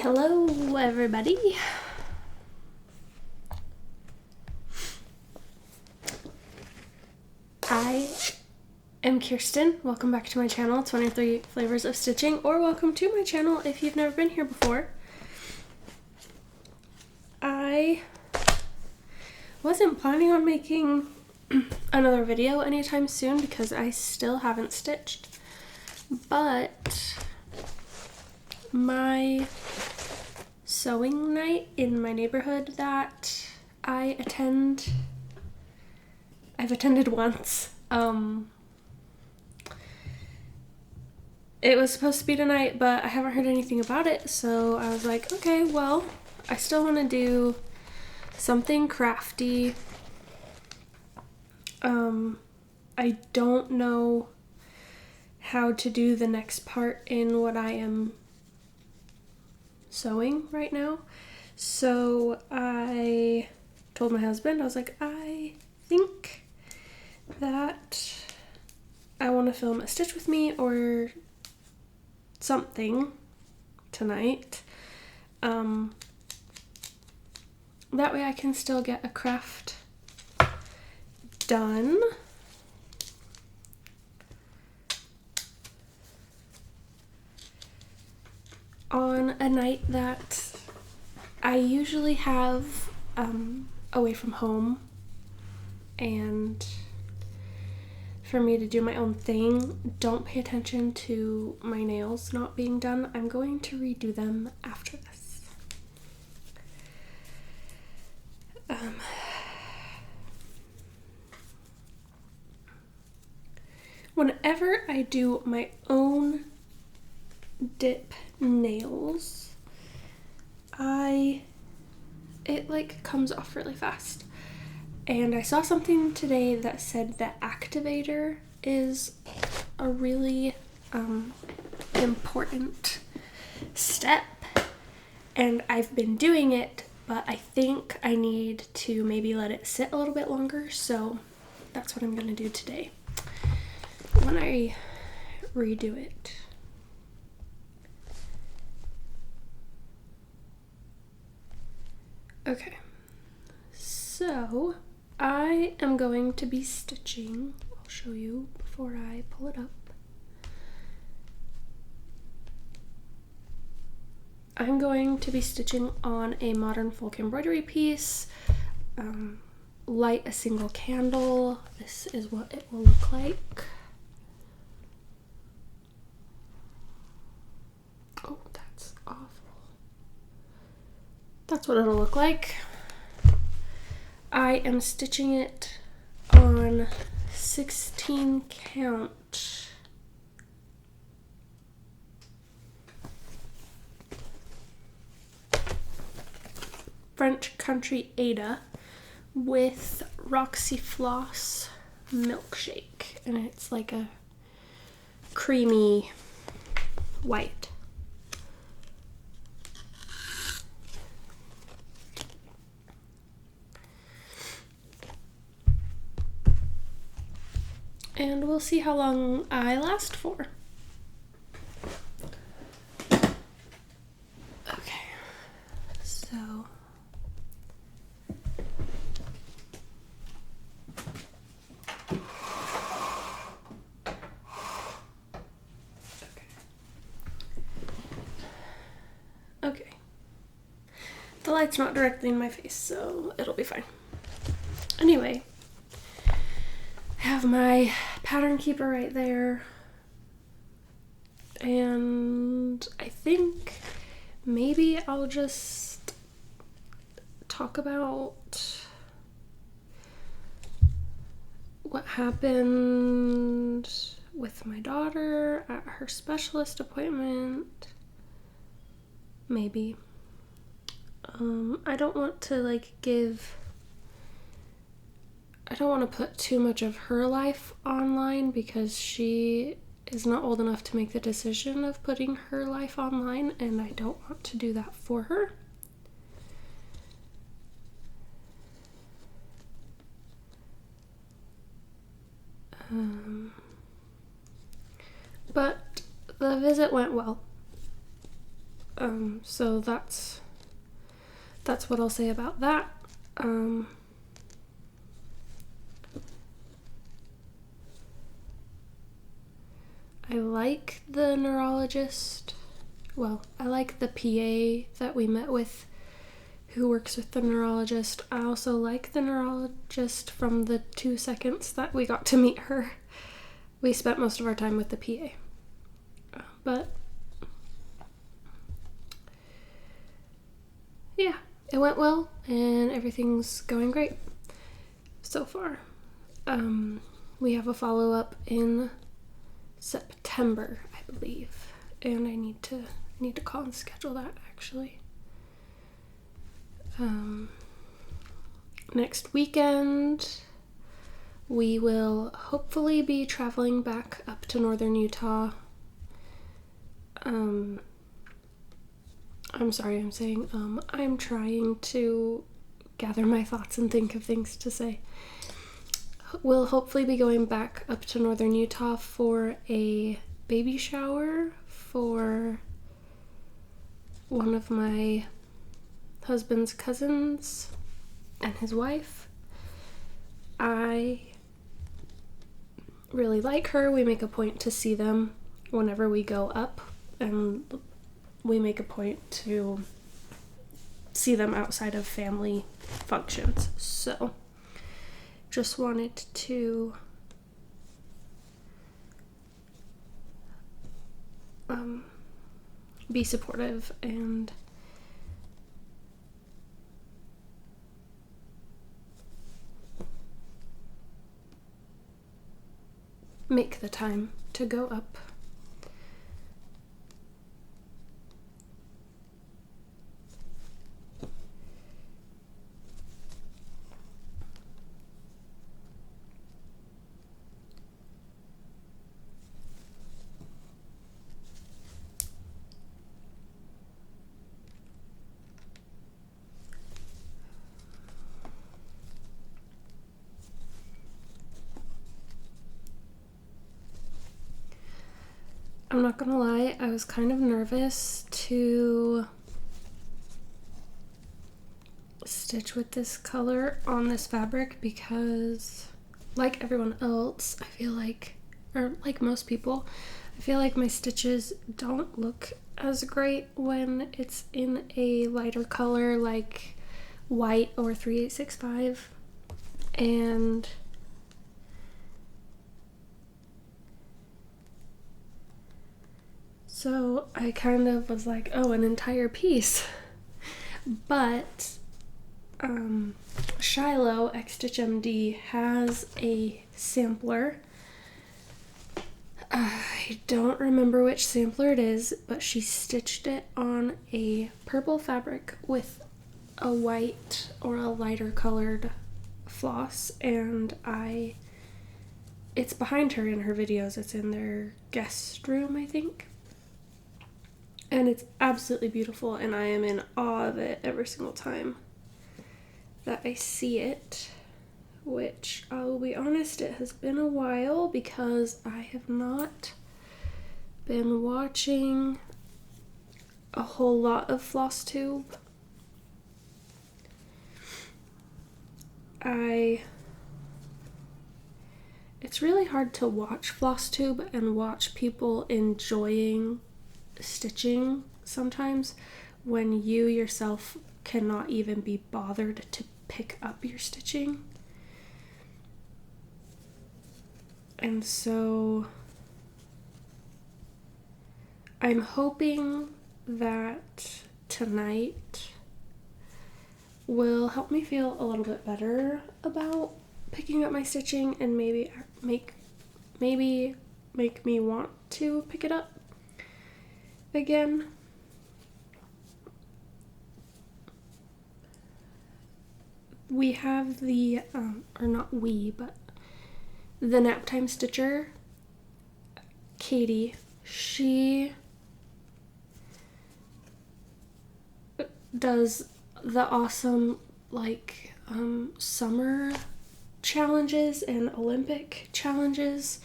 Hello, everybody. I am Kirsten. Welcome back to my channel, 23 Flavors of Stitching, or welcome to my channel if you've never been here before. I wasn't planning on making another video anytime soon because I still haven't stitched, but my sewing night in my neighborhood that I've attended once. It was supposed to be tonight, but I haven't heard anything about it, so I was like, okay, well, I still want to do something crafty. I don't know how to do the next part in what I am sewing right now, so I told my husband, I was like, I think that I want to film a stitch with me or something tonight. That way I can still get a craft done. On a night that I usually have away from home, and for me to do my own thing. Don't pay attention to my nails not being done. I'm going to redo them after this. Whenever I do my own dip nails, it like comes off really fast. And I saw something today that said that activator is a really important step, and I've been doing it, but I think I need to maybe let it sit a little bit longer, so that's what I'm gonna do today when I redo it. Okay, so I am going to be stitching. I'll show you before I pull it up. I'm going to be stitching on a modern folk embroidery piece. Light a single candle. This is what it will look like. Oh, that's awful. That's what it'll look like. I am stitching it on 16 count. French Country Ada with Roxy Floss Milkshake, and it's like a creamy white. And we'll see how long I last for. Okay, so okay. The light's not directly in my face, so it'll be fine. Anyway, I have my pattern keeper right there, and I think maybe I'll just talk about what happened with my daughter at her specialist appointment. Maybe. I don't want to I don't want to put too much of her life online because she is not old enough to make the decision of putting her life online, and I don't want to do that for her. But the visit went well. So that's what I'll say about that. I like the neurologist. Well, I like the PA that we met with who works with the neurologist. I also like the neurologist from the 2 seconds that we got to meet her. We spent most of our time with the PA. But yeah, it went well and everything's going great so far. We have a follow-up in September, I believe, and I need to call and schedule that actually. Next weekend we will hopefully be traveling back up to northern Utah. I'm sorry, I'm saying I'm trying to gather my thoughts and think of things to say. We'll hopefully be going back up to northern Utah for a baby shower for one of my husband's cousins and his wife. I really like her. We make a point to see them whenever we go up, and we make a point to see them outside of family functions. So just wanted to be supportive and make the time to go up. I'm not gonna lie, I was kind of nervous to stitch with this color on this fabric because, like everyone else, I feel like, or like most people, I feel like my stitches don't look as great when it's in a lighter color like white or 3865, and so I kind of was like, oh, an entire piece. But Shiloh X Stitch MD has a sampler. I don't remember which sampler it is, but she stitched it on a purple fabric with a white or a lighter colored floss, and it's behind her in her videos. It's in their guest room, I think. And it's absolutely beautiful, and I am in awe of it every single time that I see it, which I'll be honest, it has been a while because I have not been watching a whole lot of FlossTube. It's really hard to watch FlossTube and watch people enjoying stitching sometimes when you yourself cannot even be bothered to pick up your stitching. And so I'm hoping that tonight will help me feel a little bit better about picking up my stitching and maybe make me want to pick it up again. We have the or not we, but the Naptime Stitcher, Katie, she does the awesome summer challenges and Olympic challenges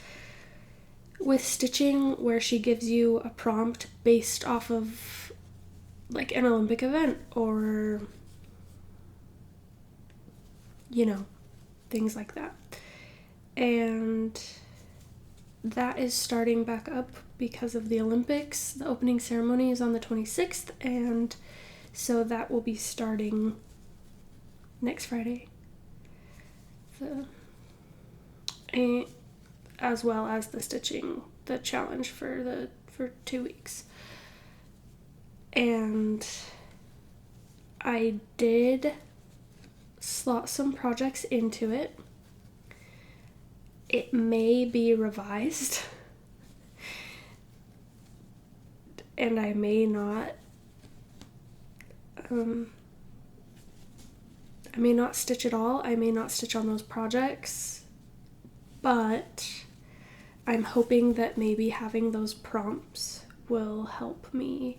with stitching, where she gives you a prompt based off of like an Olympic event or, things like that. And that is starting back up because of the Olympics. The opening ceremony is on the 26th, and so that will be starting next Friday. And as well as the stitching, the challenge for 2 weeks. And I did slot some projects into it. It may be revised, and I may not stitch at all. I may not stitch on those projects, but I'm hoping that maybe having those prompts will help me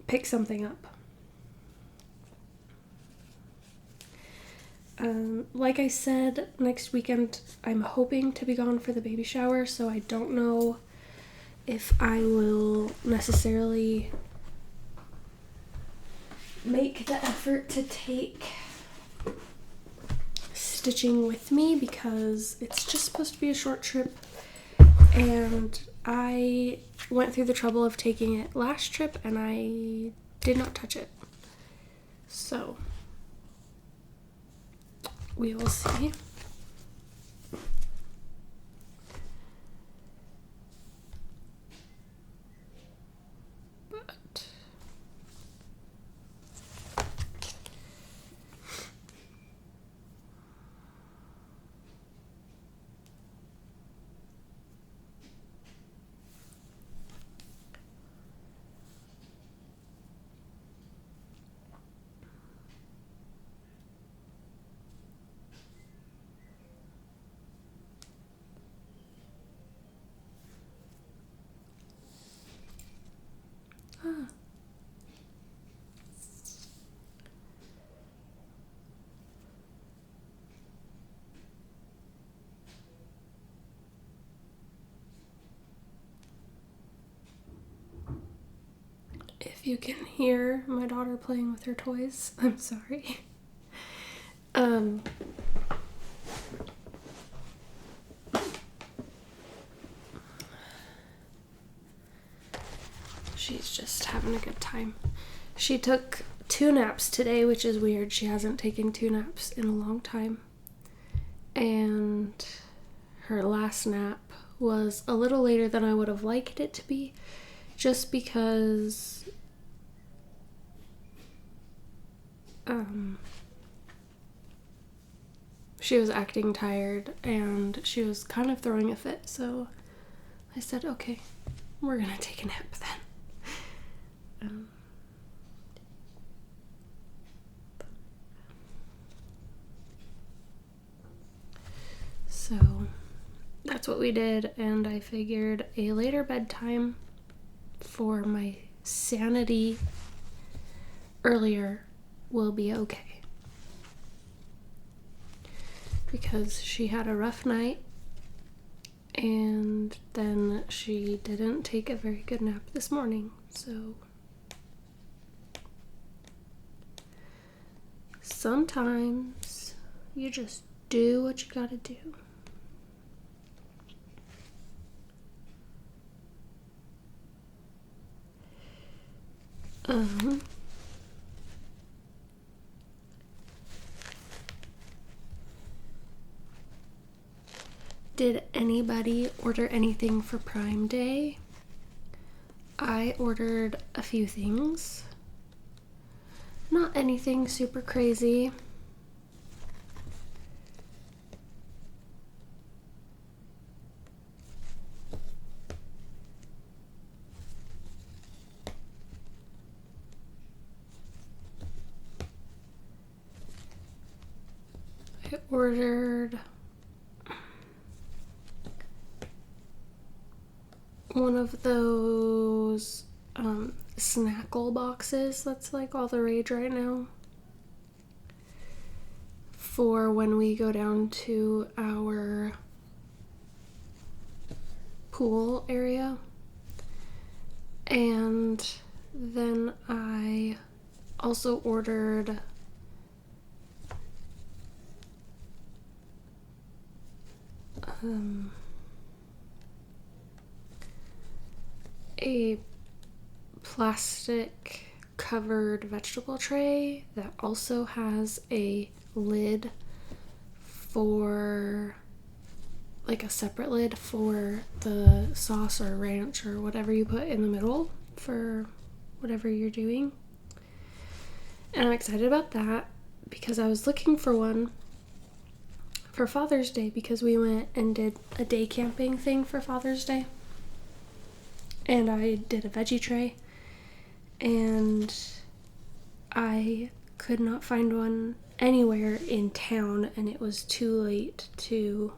pick something up. Like I said, next weekend I'm hoping to be gone for the baby shower, so I don't know if I will necessarily make the effort to take stitching with me, because it's just supposed to be a short trip, and I went through the trouble of taking it last trip and I did not touch it. So we will see. But if you can hear my daughter playing with her toys, I'm sorry. She's just having a good time. She took 2 naps today, which is weird. She hasn't taken 2 naps in a long time. And her last nap was a little later than I would have liked it to be, just because she was acting tired and she was kind of throwing a fit, so I said, okay, we're gonna take a nap then. So that's what we did, and I figured a later bedtime for my sanity earlier will be okay. Because she had a rough night, and then she didn't take a very good nap this morning, so sometimes you just do what you gotta do. Did anybody order anything for Prime Day? I ordered a few things. Not anything super crazy. I ordered one of those snackle boxes that's like all the rage right now for when we go down to our pool area. And then I also ordered a plastic covered vegetable tray that also has a lid for, like a separate lid for the sauce or ranch or whatever you put in the middle for whatever you're doing. And I'm excited about that because I was looking for one for Father's Day, because we went and did a day camping thing for Father's Day. And I did a veggie tray, and I could not find one anywhere in town, and it was too late to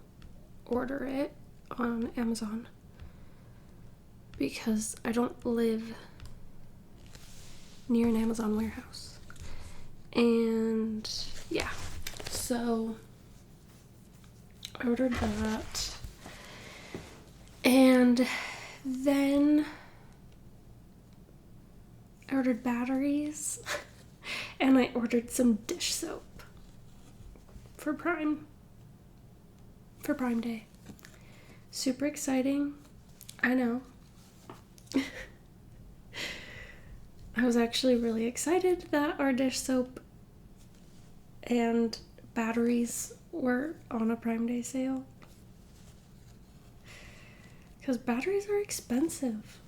order it on Amazon because I don't live near an Amazon warehouse. And yeah, so I ordered that, and then I ordered batteries and I ordered some dish soap for Prime Day. Super exciting. I know. I was actually really excited that our dish soap and batteries were on a Prime Day sale, because batteries are expensive.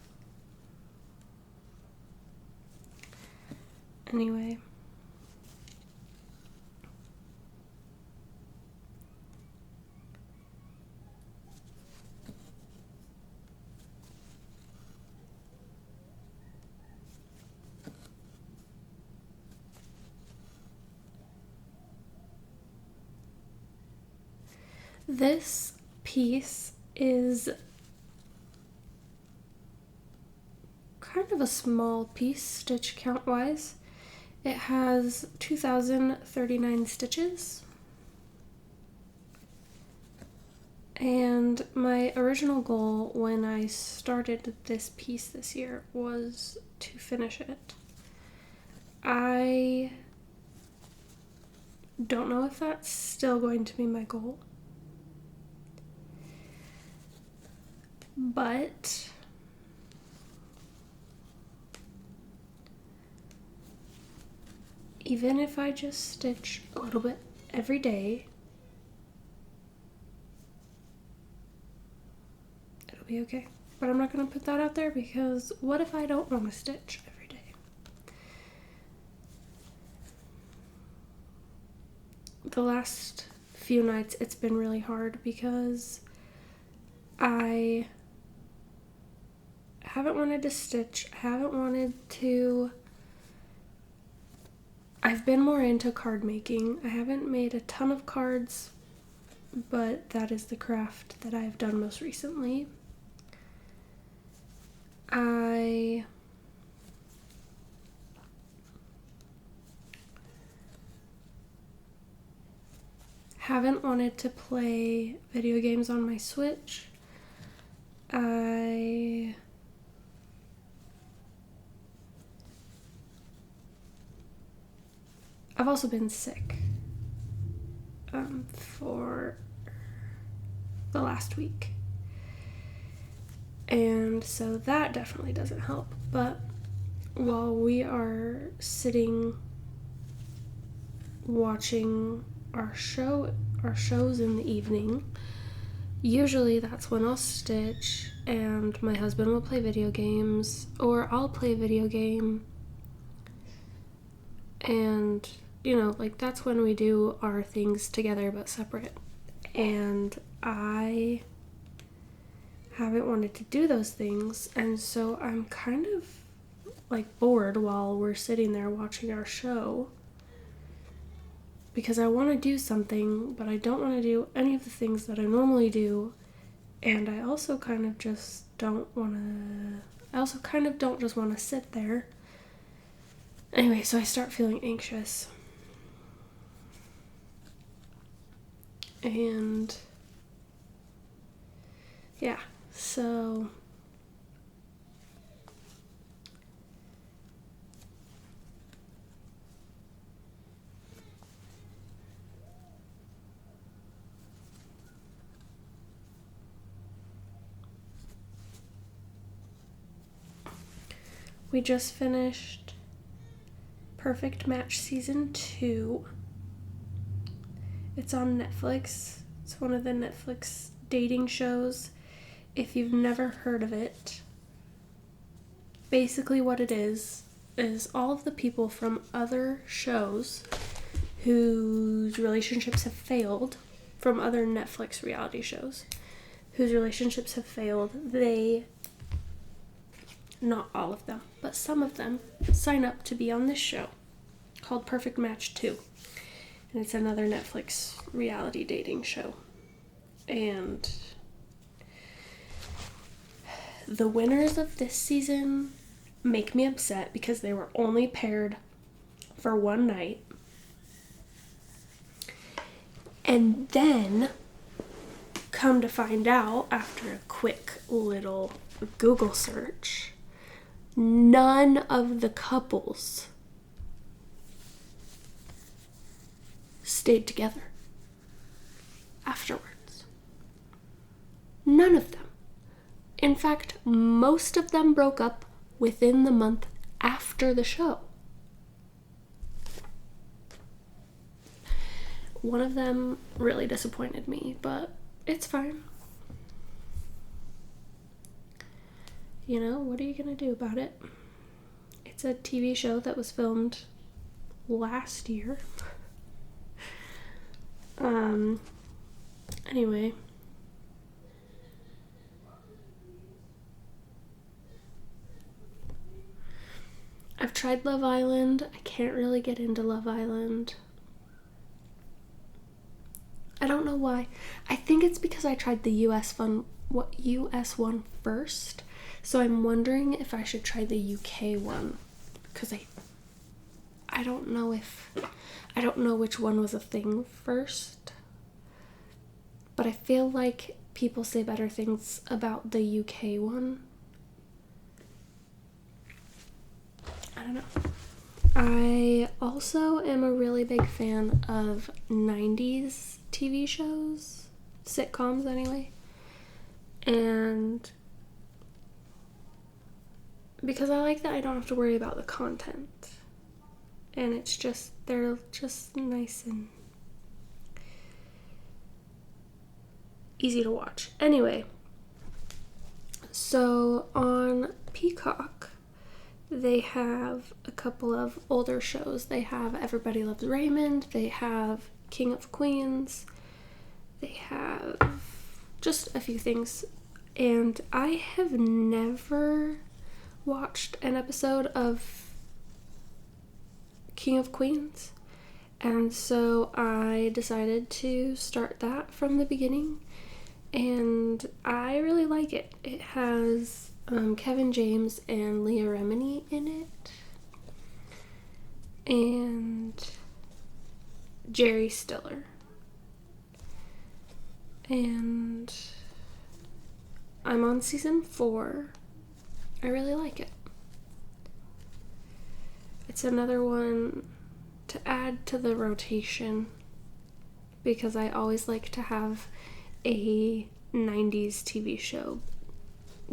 Anyway, this piece is kind of a small piece stitch count wise. It has 2,039 stitches. And my original goal when I started this piece this year was to finish it. I don't know if that's still going to be my goal, but even if I just stitch a little bit every day, it'll be okay. But I'm not going to put that out there, because what if I don't want to stitch every day? The last few nights it's been really hard because I haven't wanted to stitch. I've been more into card making. I haven't made a ton of cards, but that is the craft that I've done most recently. I haven't wanted to play video games on my Switch. I've also been sick for the last week. And so that definitely doesn't help. But while we are sitting watching our shows in the evening, usually that's when I'll stitch and my husband will play video games, or I'll play a video game. And, that's when we do our things together but separate. And I haven't wanted to do those things, and so I'm kind of bored while we're sitting there watching our show, because I want to do something, but I don't want to do any of the things that I normally do. And I also kind of don't just want to sit there. Anyway, so I start feeling anxious. And yeah, so We just finished Perfect Match Season 2. It's on Netflix. It's one of the Netflix dating shows. If you've never heard of it, basically what it is all of the people from other shows whose relationships have failed, from other Netflix reality shows, whose relationships have failed, not all of them, but some of them sign up to be on this show called Perfect Match 2. And it's another Netflix reality dating show. And the winners of this season make me upset because they were only paired for one night. And then, come to find out, after a quick little Google search, none of the couples stayed together afterwards. None of them. In fact, most of them broke up within the month after the show. One of them really disappointed me, but it's fine. You know, what are you gonna do about it? It's a TV show that was filmed last year. Anyway. I've tried Love Island. I can't really get into Love Island. I don't know why. I think it's because I tried the US one first. So I'm wondering if I should try the UK one. Because I don't know which one was a thing first. But I feel like people say better things about the UK one. I don't know. I also am a really big fan of 90s TV shows, sitcoms anyway. And because I like that I don't have to worry about the content. And they're just nice and easy to watch. Anyway, so on Peacock, they have a couple of older shows. They have Everybody Loves Raymond. They have King of Queens. They have just a few things. And I have never watched an episode of King of Queens. And so I decided to start that from the beginning. And I really like it. It has Kevin James and Leah Remini in it. And Jerry Stiller. And I'm on season 4. I really like it. It's another one to add to the rotation because I always like to have a 90s TV show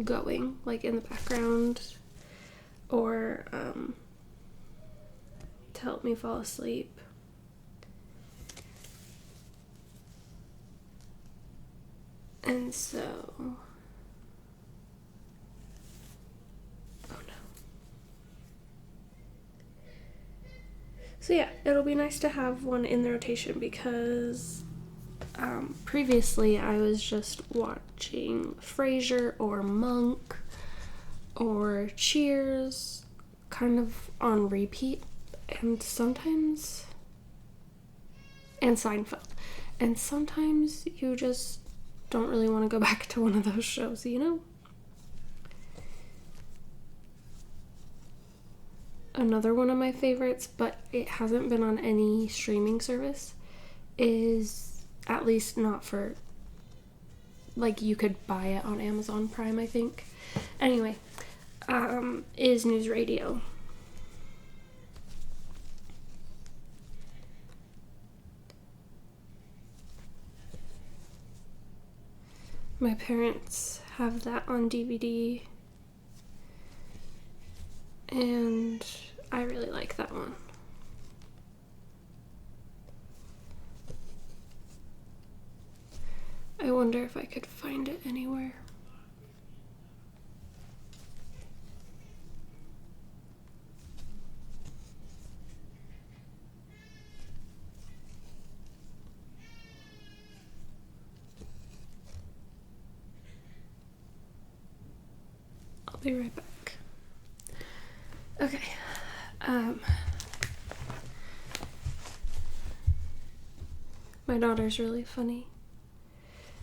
going, like in the background, or to help me fall asleep. And so, oh no. So yeah, it'll be nice to have one in the rotation because previously I was just watching Frasier or Monk or Cheers kind of on repeat, and Seinfeld. And sometimes you just don't really want to go back to one of those shows, you know? Another one of my favorites, but it hasn't been on any streaming service, is, at least not for, like, you could buy it on Amazon Prime, I think. Anyway, is News Radio. My parents have that on DVD, And I really like that one. I wonder if I could find it anywhere. I'll be right back. Okay. My daughter's really funny.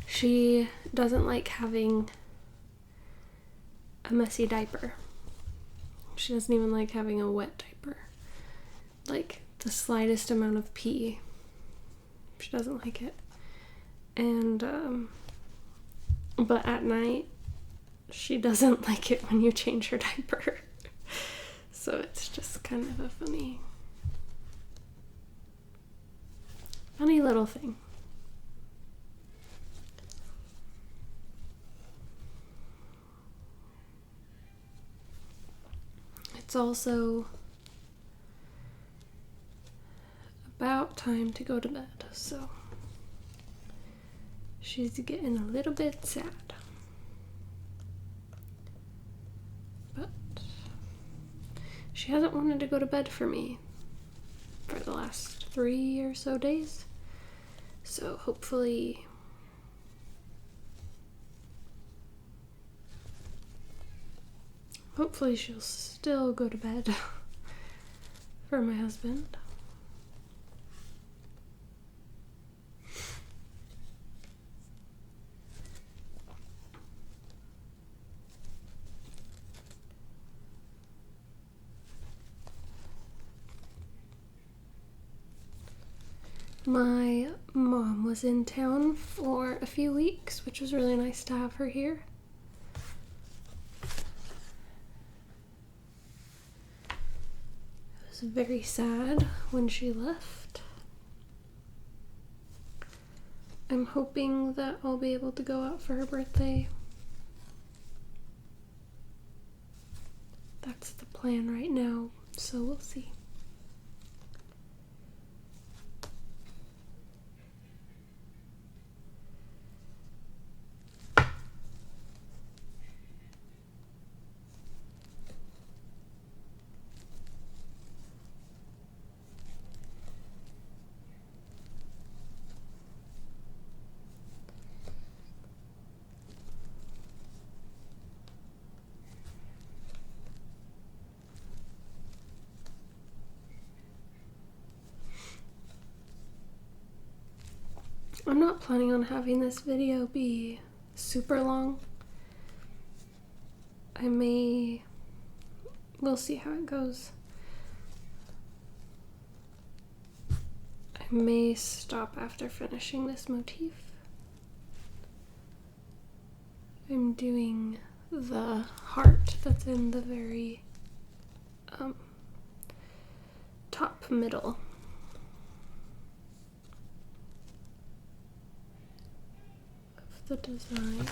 She doesn't like having a messy diaper. She doesn't even like having a wet diaper. Like the slightest amount of pee. She doesn't like it. And, but at night, she doesn't like it when you change her diaper. So it's just kind of a funny little thing. It's also about time to go to bed, so she's getting a little bit sad. But she hasn't wanted to go to bed for me for the last 3 or so days. So hopefully she'll still go to bed for my husband. My mom was in town for a few weeks, which was really nice to have her here. It was very sad when she left. I'm hoping that I'll be able to go out for her birthday. That's the plan right now, so we'll see. I'm not planning on having this video be super long. We'll see how it goes. I may stop after finishing this motif. I'm doing the heart that's in the very top middle. Of the design.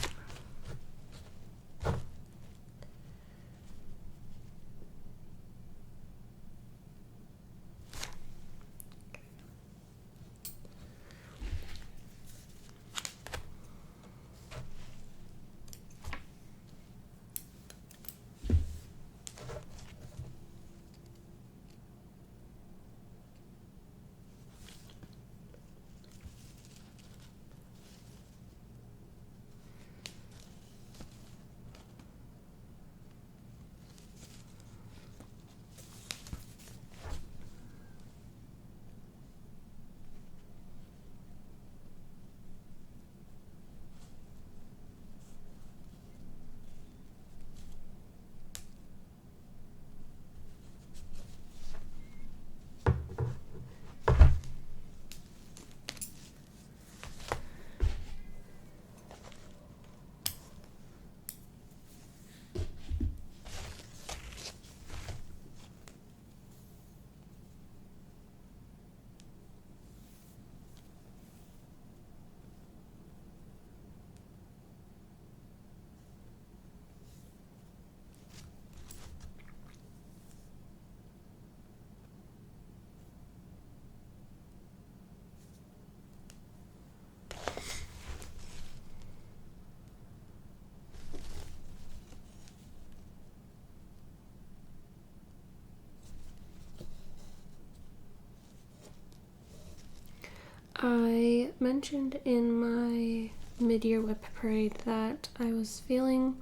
mentioned in my mid-year whip parade that I was feeling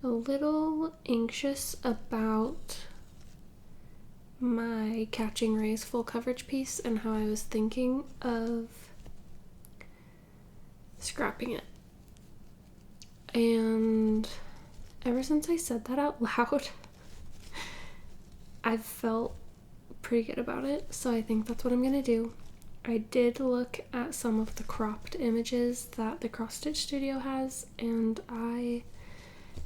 a little anxious about my Catching Rays full coverage piece and how I was thinking of scrapping it. And ever since I said that out loud, I've felt pretty good about it, so I think that's what I'm gonna do. I did look at some of the cropped images that the Cross Stitch Studio has, and I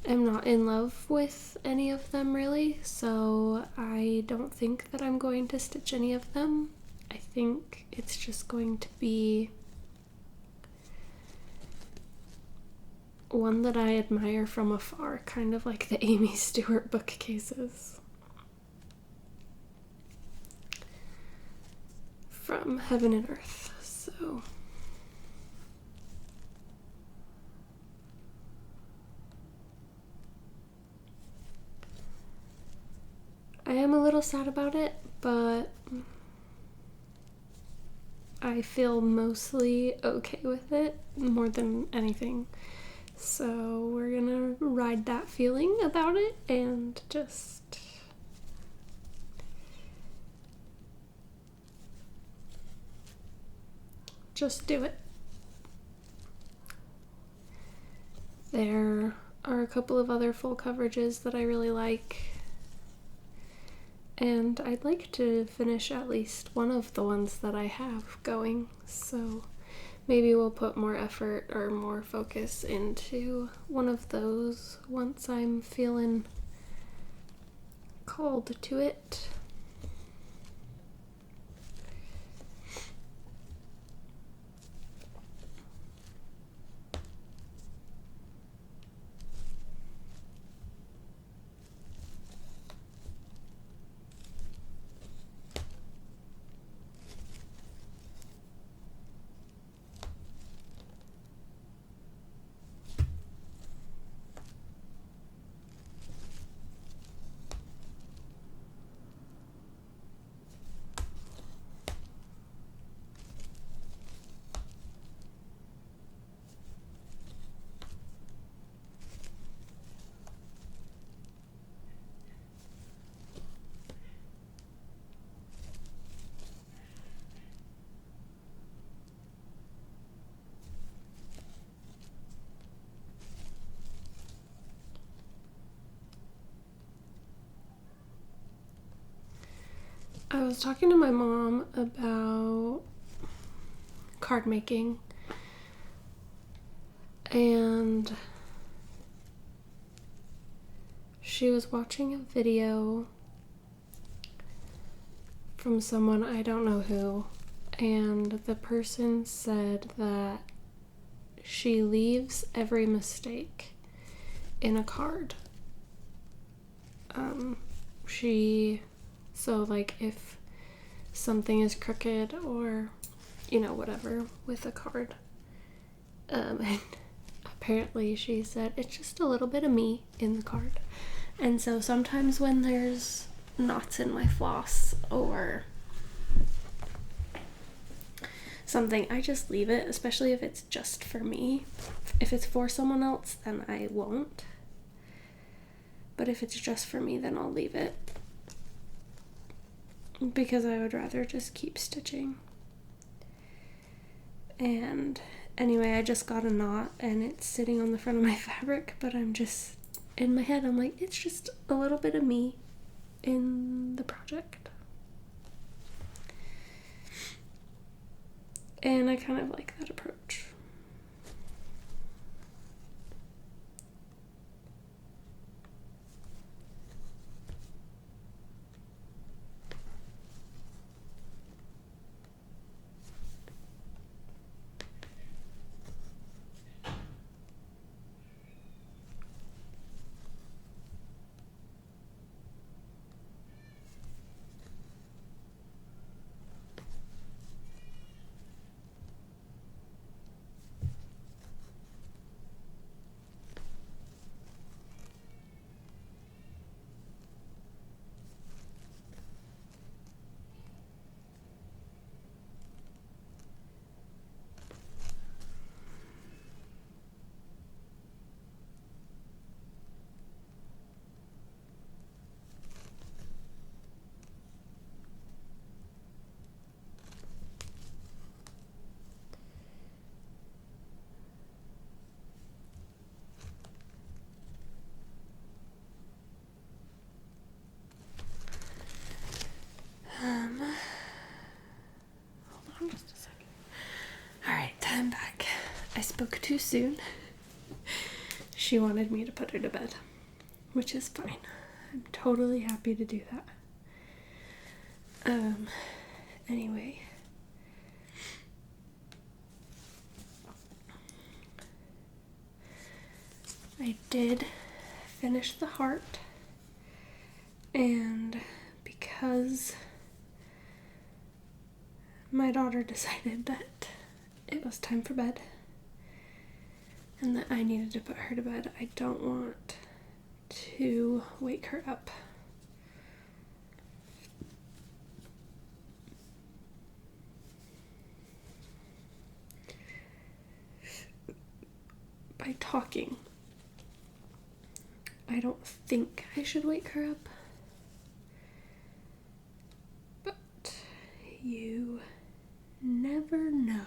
am not in love with any of them really, so I don't think that I'm going to stitch any of them. I think it's just going to be one that I admire from afar, kind of like the Amy Stewart bookcases from Heaven and Earth. So I am a little sad about it, but I feel mostly okay with it more than anything. So we're gonna ride that feeling about it and just do it. There are a couple of other full coverages that I really like, and I'd like to finish at least one of the ones that I have going, so maybe we'll put more effort or more focus into one of those once I'm feeling called to it. I was talking to my mom about card making, and she was watching a video from someone, I don't know who, and the person said that she leaves every mistake in a card. So like if something is crooked or, whatever with a card. And apparently she said it's just a little bit of me in the card. And so sometimes when there's knots in my floss or something, I just leave it, especially if it's just for me. If it's for someone else, then I won't. But if it's just for me, then I'll leave it. Because I would rather just keep stitching. And anyway, I just got a knot and it's sitting on the front of my fabric, but I'm just, in my head, I'm like, it's just a little bit of me in the project. And I kind of like that approach. spoke too soon. She wanted me to put her to bed, which is fine. I'm totally happy to do that. Anyway. I did finish the heart, and because my daughter decided that it was time for bed and that I needed to put her to bed, I don't want to wake her up. By talking. I don't think I should wake her up, but you never know.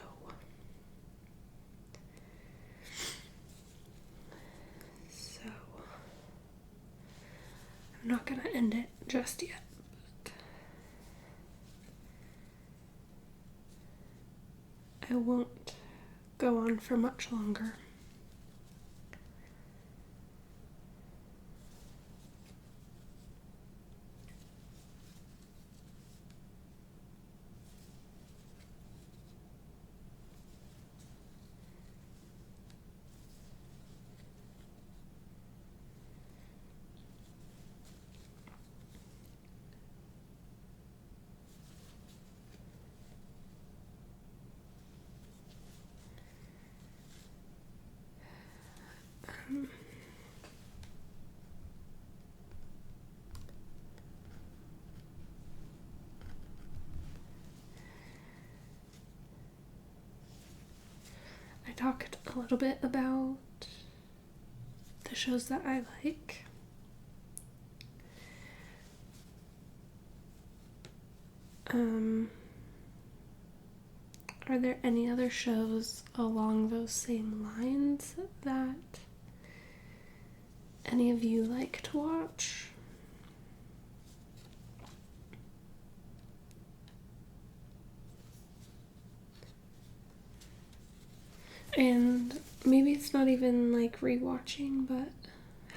So, I'm not gonna end it just yet, but I won't go on for much longer. I talked a little bit about the shows that I like. Are there any other shows along those same lines that any of you like to watch? And maybe it's not even like rewatching, but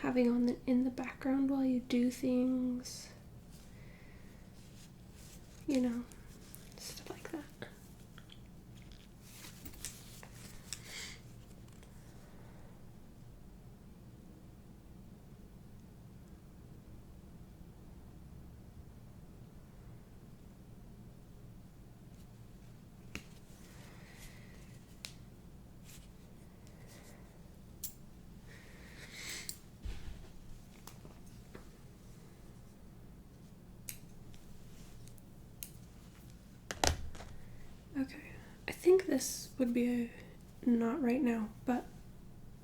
having on in the background while you do things, you know, stuff like that. Okay, I think this would be not right now, but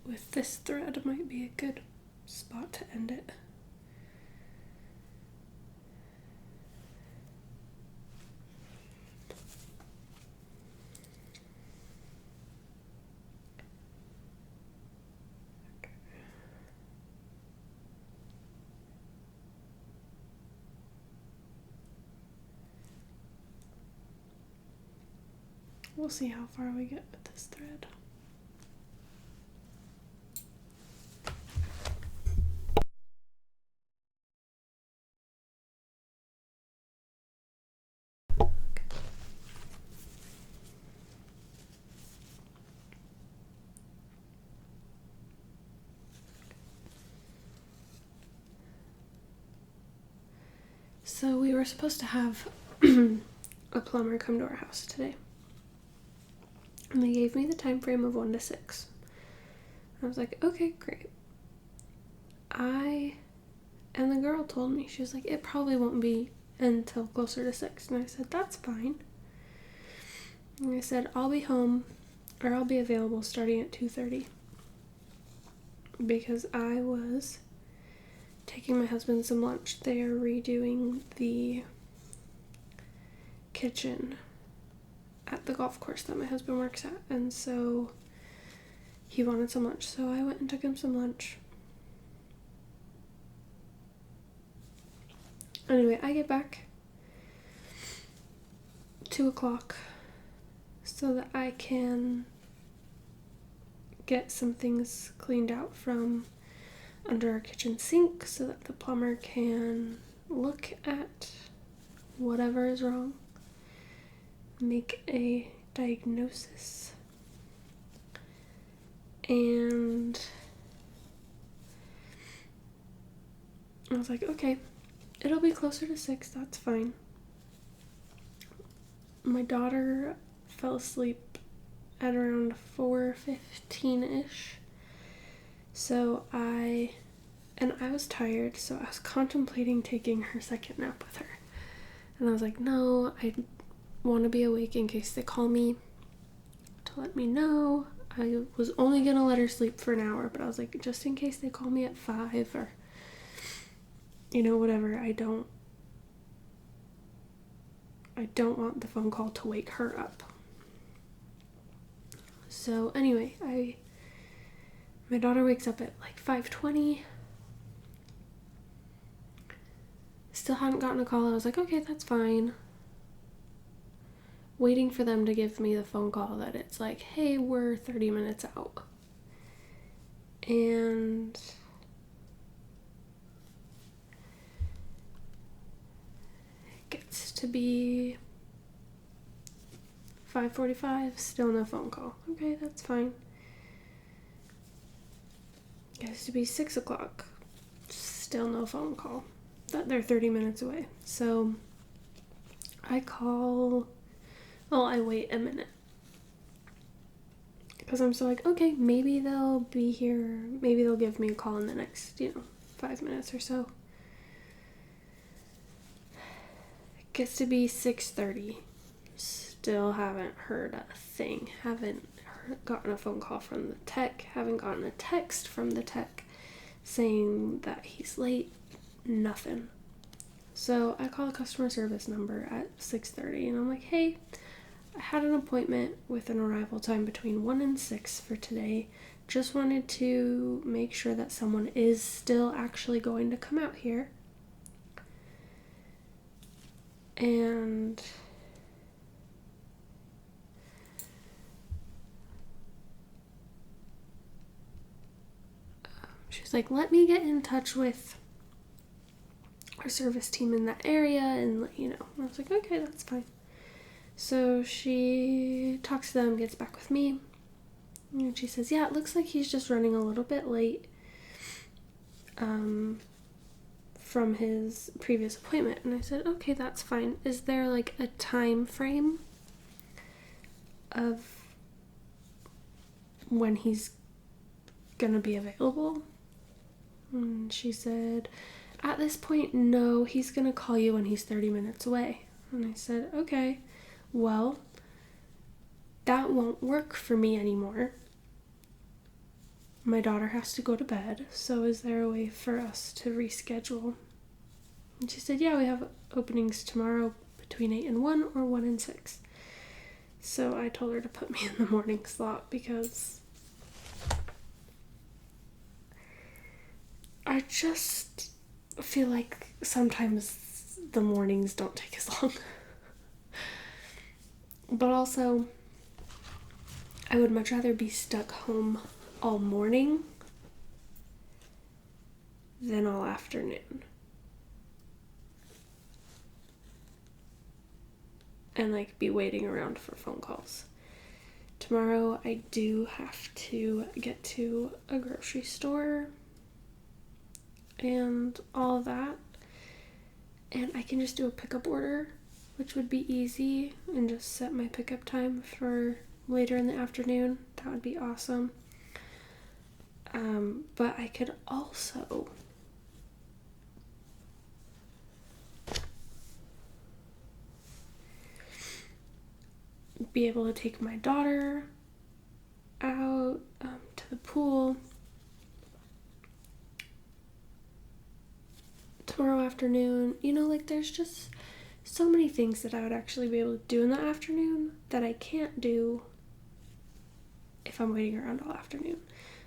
with this thread might be a good spot to end it. We'll see how far we get with this thread. So we were supposed to have a plumber come to our house today. And they gave me the time frame of 1 to 6. I was like, okay, great. And the girl told me, she was like, it probably won't be until closer to 6. And I said, that's fine. And I said, I'll be home, or I'll be available starting at 2:30. Because I was taking my husband some lunch. They are redoing the kitchen at the golf course that my husband works at, and so he wanted some lunch, so I went and took him some lunch. Anyway, I get back 2 o'clock so that I can get some things cleaned out from under our kitchen sink so that the plumber can look at whatever is wrong, make a diagnosis. And I was like, okay, it'll be closer to 6, that's fine. My daughter fell asleep at around 4:15-ish. So I was tired, so I was contemplating taking her second nap with her. And I was like, no, I want to be awake in case they call me to let me know. I was only going to let her sleep for an hour, but I was like, just in case they call me at 5 or, whatever, I don't want the phone call to wake her up. So anyway, my daughter wakes up at like 5:20. Still hadn't gotten a call. I was like, okay, that's fine. Waiting for them to give me the phone call that it's like, hey, we're 30 minutes out. And it gets to be 5:45, still no phone call. Okay, that's fine. Gets to be 6 o'clock, still no phone call. That they're 30 minutes away. So I wait a minute. Because I'm still like, okay, maybe they'll be here. Maybe they'll give me a call in the next, 5 minutes or so. It gets to be 6:30. Still haven't heard a thing. Haven't gotten a phone call from the tech. Haven't gotten a text from the tech saying that he's late. Nothing. So I call the customer service number at 6:30 and I'm like, hey, I had an appointment with an arrival time between 1 and 6 for today. Just wanted to make sure that someone is still actually going to come out here. And she's like, let me get in touch with our service team in that area and let you know. And I was like, okay, that's fine. So she talks to them, gets back with me, and she says, yeah, it looks like he's just running a little bit late from his previous appointment. And I said, okay, that's fine. Is there like a time frame of when he's gonna be available? And she said, at this point, no, he's gonna call you when he's 30 minutes away. And I said, okay, well, that won't work for me anymore. My daughter has to go to bed, so is there a way for us to reschedule? And she said, yeah, we have openings tomorrow between 8 and 1 or 1 and 6. So I told her to put me in the morning slot because I just feel like sometimes the mornings don't take as long. But also, I would much rather be stuck home all morning than all afternoon. And be waiting around for phone calls. Tomorrow I do have to get to a grocery store and all of that. And I can just do a pickup order, which would be easy, and just set my pickup time for later in the afternoon. That would be awesome. But I could also be able to take my daughter out to the pool tomorrow afternoon. There's just so many things that I would actually be able to do in the afternoon that I can't do if I'm waiting around all afternoon.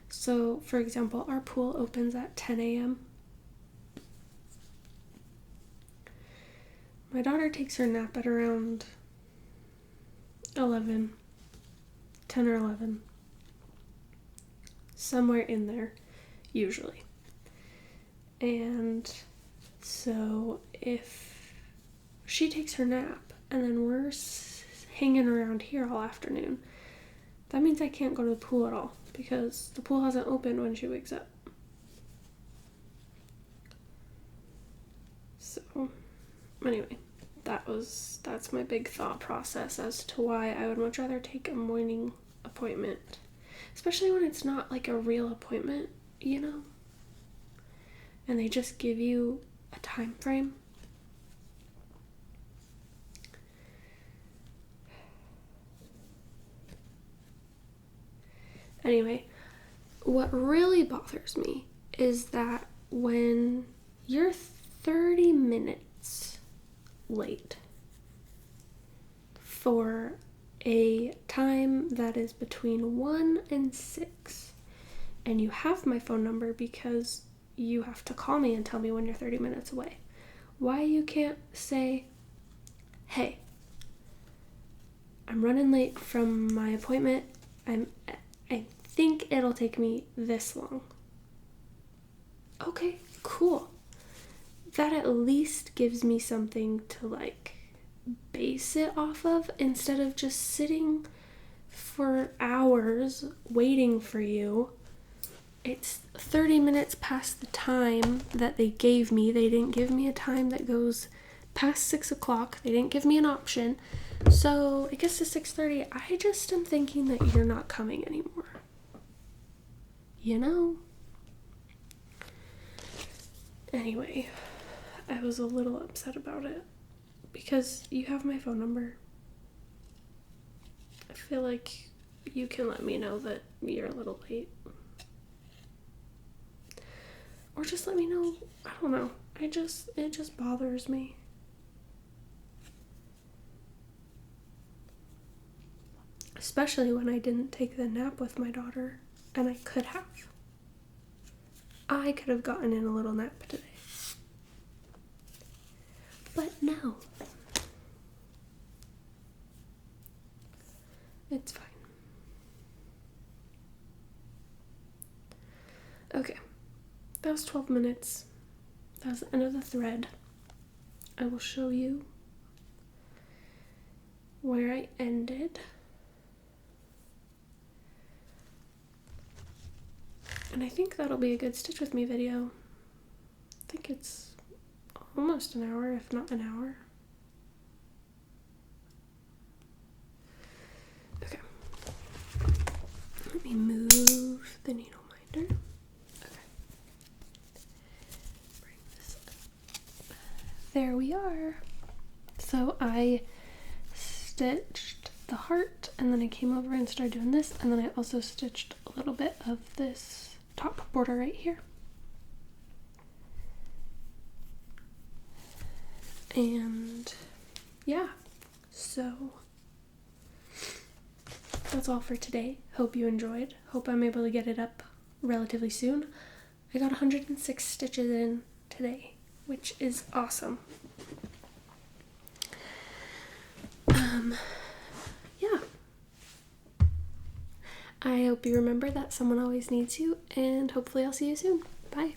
So, for example, our pool opens at 10 a.m. My daughter takes her nap at around 10 or 11. somewhere in there, usually. And so if she takes her nap and then we're hanging around here all afternoon, that means I can't go to the pool at all because the pool hasn't opened when she wakes up. So anyway, that's my big thought process as to why I would much rather take a morning appointment, especially when it's not like a real appointment, you know, and they just give you a time frame. Anyway, what really bothers me is that when you're 30 minutes late for a time that is between 1 and 6, and you have my phone number because you have to call me and tell me when you're 30 minutes away, why you can't say, hey, I'm running late from my appointment, I think it'll take me this long. Okay, cool. That at least gives me something to like base it off of instead of just sitting for hours waiting for you. It's 30 minutes past the time that they gave me. They didn't give me a time that goes past 6 o'clock. They didn't give me an option. So it gets to 6:30. I just am thinking that you're not coming anymore. You know? Anyway, I was a little upset about it because you have my phone number. I feel like you can let me know that you're a little late. Or just let me know. I don't know. It just bothers me. Especially when I didn't take the nap with my daughter, and I could have. I could have gotten in a little nap today. But no. It's fine. Okay. That was 12 minutes. That was the end of the thread. I will show you where I ended. And I think that'll be a good Stitch With Me video. I think it's almost an hour, if not an hour. Okay. Let me move the needle minder. Okay. Bring this up. There we are. So I stitched the heart, and then I came over and started doing this, and then I also stitched a little bit of this top border right here. And yeah, so that's all for today. Hope you enjoyed. Hope I'm able to get it up relatively soon. I got 106 stitches in today, which is awesome. Yeah. I hope you remember that someone always needs you, and hopefully I'll see you soon. Bye.